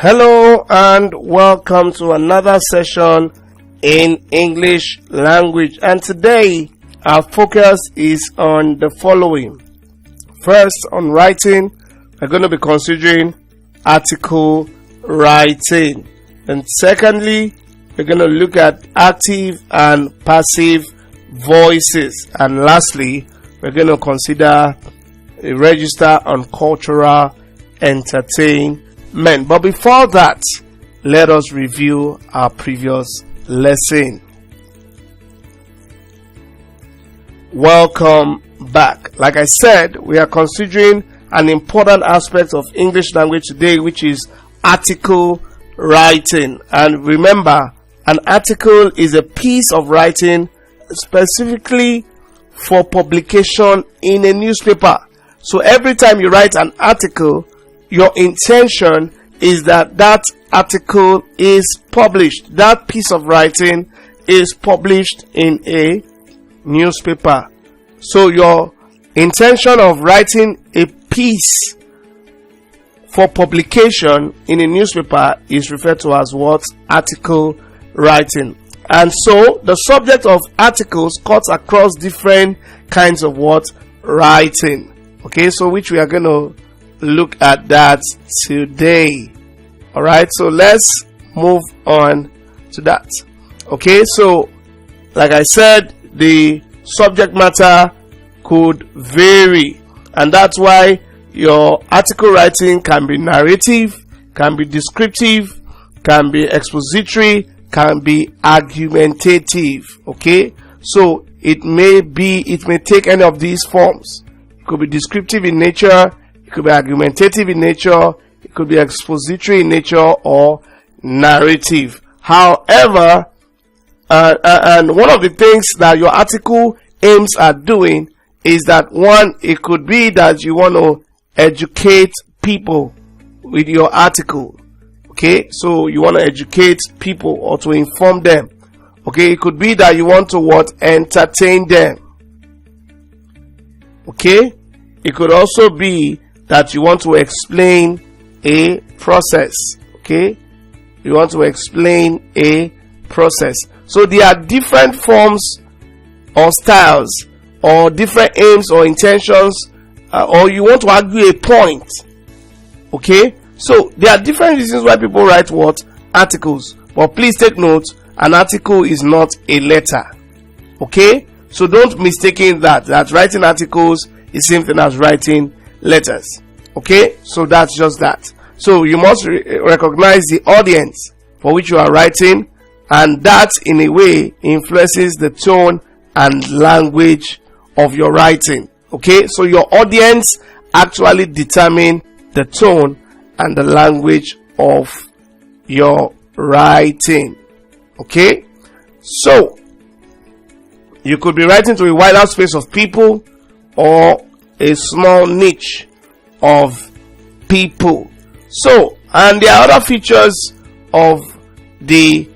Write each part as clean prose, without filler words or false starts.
Hello and welcome to another session in English language, and today our focus is on the following. First, on writing, we're going to be considering article writing, and secondly, we're going to look at active and passive voices, and lastly, we're going to consider a register on cultural entertainment. But before that, let us review our previous lesson. Welcome back. Like I said, we are considering an important aspect of English language today, which is article writing. And remember, an article is a piece of writing specifically for publication in a newspaper. So every time you write an article, your intention is that that article is published. That piece of writing is published in a newspaper. So your intention of writing a piece for publication in a newspaper is referred to as what? Article writing. And so the subject of articles cuts across different kinds of what? Writing. Okay, so which we are going to look at that today. All right, so let's move on to that. Okay, so like I said, the subject matter could vary, and that's why your article writing can be narrative, can be descriptive, can be expository, can be argumentative. Okay, so it may take any of these forms. It could be descriptive in nature, it could be argumentative in nature, it could be expository in nature, or narrative. However, and one of the things that your article aims at doing is that, one, it could be that you want to educate people with your article. Okay, so you want to educate people or to inform them. Okay, it could be that you want to entertain them. Okay, it could also be that you want to explain a process. Okay, you want to explain a process. So there are different forms or styles or different aims or intentions, or you want to argue a point. Okay, so there are different reasons why people write articles. But please take note, an article is not a letter. Okay, so don't mistake that writing articles is the same thing as writing letters. Okay, so that's just that. So you must recognize the audience for which you are writing, and that in a way influences the tone and language of your writing. Okay, so your audience actually determine the tone and the language of your writing. Okay, so you could be writing to a wider space of people or a small niche of people. So, and there are other features of the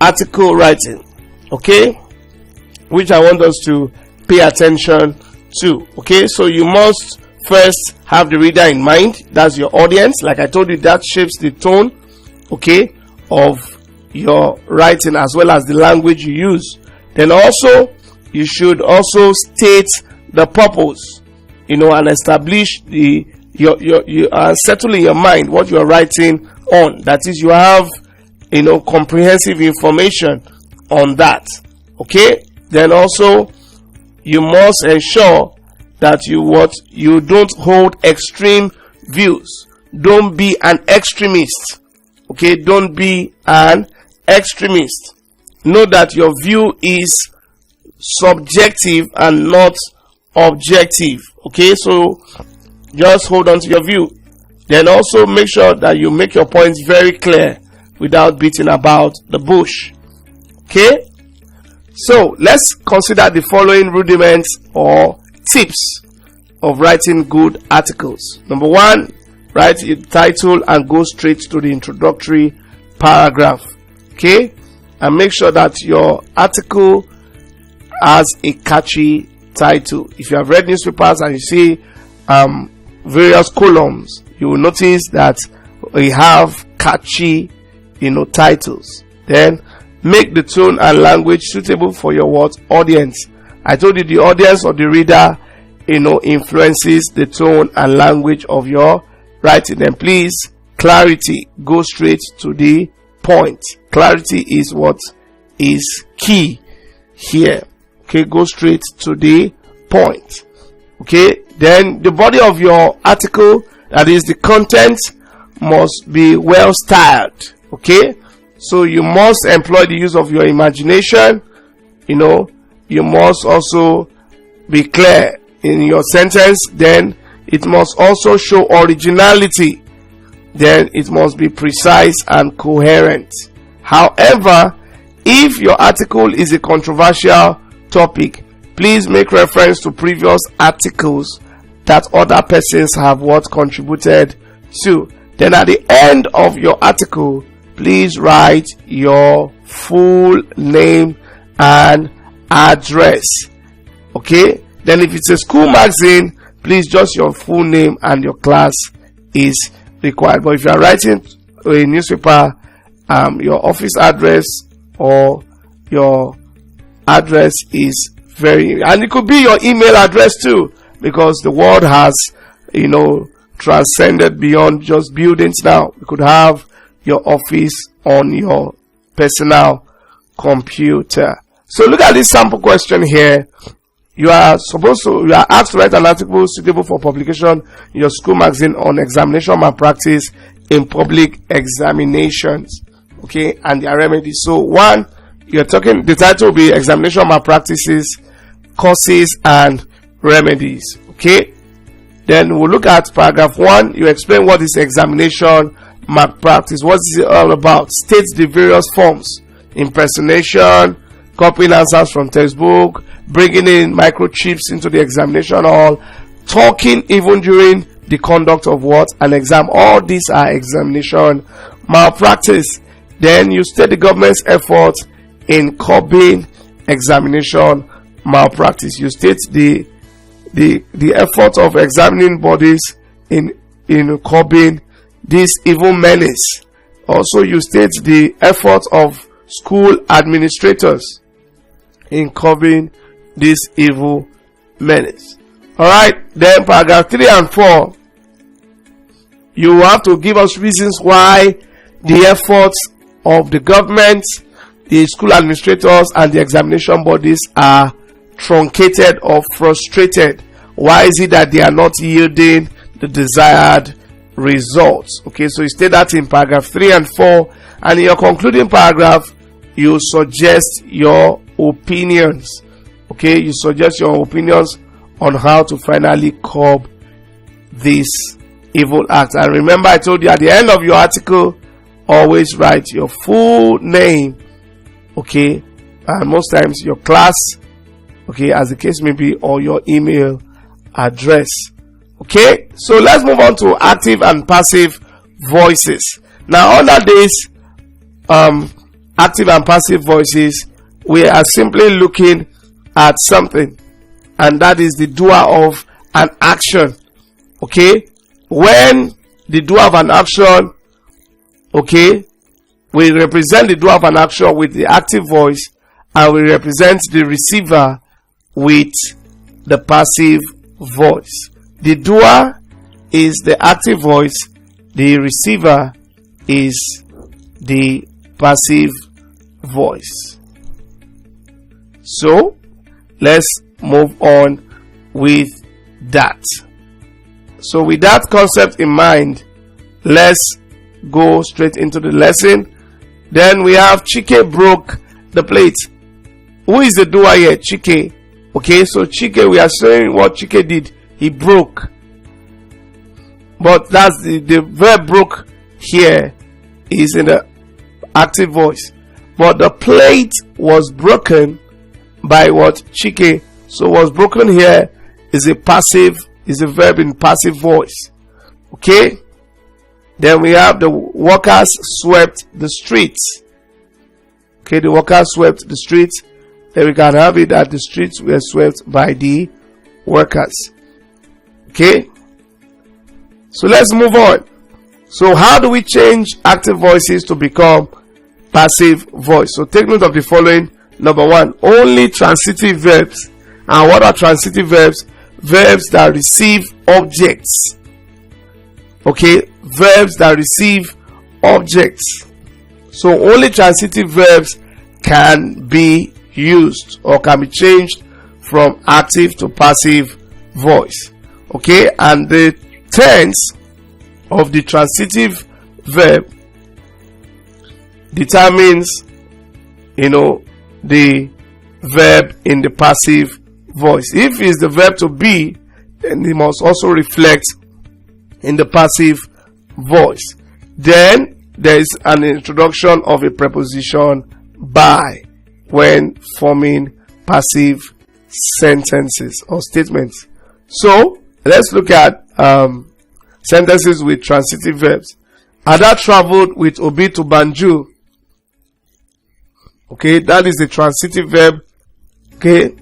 article writing, okay, which I want us to pay attention to. Okay, so you must first have the reader in mind. That's your audience. Like I told you, that shapes the tone, okay, of your writing as well as the language you use. Then also, you should also state the purpose, and establish you settle in your mind what you are writing on. That is, you have comprehensive information on that. Okay, then also you must ensure that you don't hold extreme views. Don't be an extremist. Okay, don't be an extremist. Know that your view is subjective and not objective. Okay, so just hold on to your view. Then also make sure that you make your points very clear without beating about the bush. Okay, so let's consider the following rudiments or tips of writing good articles. Number one, write your title and go straight to the introductory paragraph. Okay, and make sure that your article has a catchy title. If you have read newspapers and you see various columns, you will notice that we have catchy, titles. Then make the tone and language suitable for your audience. I told you the audience or the reader, influences the tone and language of your writing. Then please, clarity, go straight to the point. Clarity is what is key here. Okay, go straight to the point. Okay, then the body of your article, that is the content, must be well styled. Okay, so you must employ the use of your imagination. You must also be clear in your sentence. Then it must also show originality. Then it must be precise and coherent. However, if your article is a controversial topic, please make reference to previous articles that other persons have contributed to. Then at the end of your article, please write your full name and address. Okay, then if it's a school magazine, please just your full name and your class is required. But if you are writing a newspaper, your office address or your address is and it could be your email address too, because the world has transcended beyond just buildings now. You could have your office on your personal computer. So look at this sample question here. You are asked to write an article suitable for publication in your school magazine on examination malpractice in public examinations. Okay, and their remedies. So the title will be examination malpractices, causes and remedies. Okay, then we'll look at paragraph 1. You explain what is examination malpractice. What is it all about? State the various forms: impersonation, copying answers from textbook, bringing in microchips into the examination hall, talking even during the conduct of an exam. All these are examination malpractice. Then you state the government's effort in curbing examination malpractice. You state the effort of examining bodies in curbing this evil menace. Also, you state the effort of school administrators in curbing this evil menace. Alright, then paragraph 3 and 4, you have to give us reasons why the efforts of the government, the school administrators and the examination bodies are truncated or frustrated. Why is it that they are not yielding the desired results? Okay, so you state that in paragraph 3 and 4, and in your concluding paragraph, you suggest your opinions. Okay, you suggest your opinions on how to finally curb this evil act. And remember, I told you at the end of your article, always write your full name. Okay, and most times your class, okay, as the case may be, or your email address. Okay, so let's move on to active and passive voices. Now, under this active and passive voices, we are simply looking at something, and that is the doer of an action. Okay, when the doer of an action, okay, we represent the doer of an action with the active voice, and we represent the receiver with the passive voice. The doer is the active voice, the receiver is the passive voice. So let's move on with that. So with that concept in mind, let's go straight into the lesson. Then we have Chike broke the plate. Who is the doer here? Chike. Okay, so Chike, we are saying what Chike did. He broke. But that's the verb broke here is in the active voice. But the plate was broken by what? Chike. So what's broken here is a verb in passive voice. Okay? Then we have the workers swept the streets. Okay, the workers swept the streets. Then we can have it that the streets were swept by the workers. Okay? So let's move on. So how do we change active voices to become passive voice? So take note of the following. Number one, only transitive verbs. And what are transitive verbs? Verbs that receive objects. Okay, verbs that receive objects. So only transitive verbs can be used or can be changed from active to passive voice. Okay, and the tense of the transitive verb determines, the verb in the passive voice. If it's the verb to be, then it must also reflect in the passive voice. Then there is an introduction of a preposition by when forming passive sentences or statements. So let's look at sentences with transitive verbs. Ada traveled with Obi to Banjul. Okay, that is the transitive verb. Okay.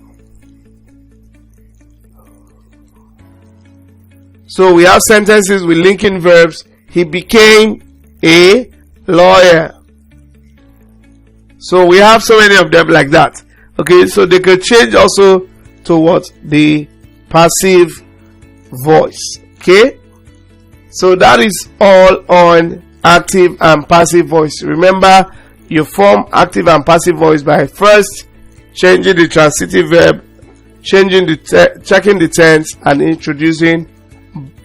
So we have sentences with linking verbs. He became a lawyer. So we have so many of them like that. Okay, so they could change also to what? The passive voice. Okay, so that is all on active and passive voice. Remember, you form active and passive voice by first changing the transitive verb, checking the tense, and introducing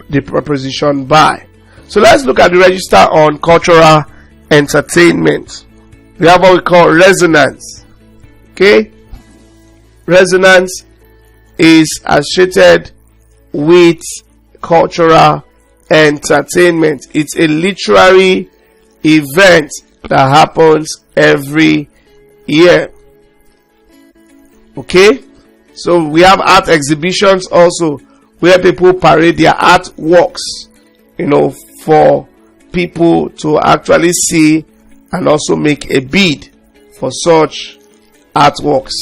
the preposition by. So let's look at the register on cultural entertainment. We have what we call resonance. Okay, resonance is associated with cultural entertainment. It's a literary event that happens every year. Okay, so we have art exhibitions also, where people parade their artworks, for people to actually see and also make a bid for such artworks.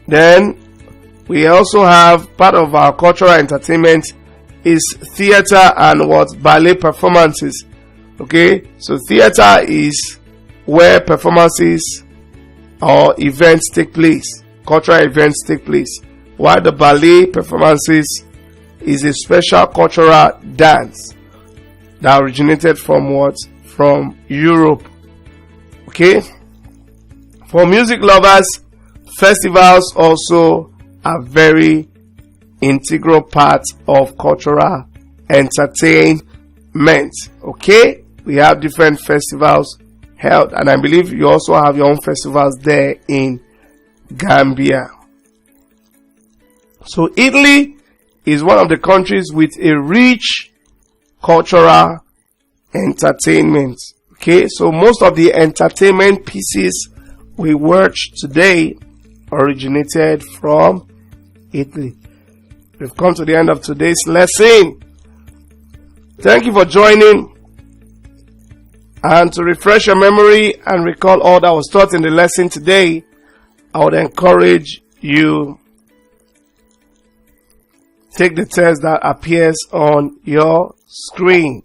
Then we also have part of our cultural entertainment is theater and ballet performances. Okay, so theater is where performances or events take place, cultural events take place, while the ballet performances is a special cultural dance that originated from from Europe. Okay, for music lovers, festivals also are very integral part of cultural entertainment. Okay, we have different festivals held, and I believe you also have your own festivals there in Gambia. So Italy is one of the countries with a rich cultural entertainment. Okay, so most of the entertainment pieces we watch today originated from Italy. We've come to the end of today's lesson. Thank you for joining. And to refresh your memory and recall all that was taught in the lesson today, I would encourage you take the test that appears on your screen.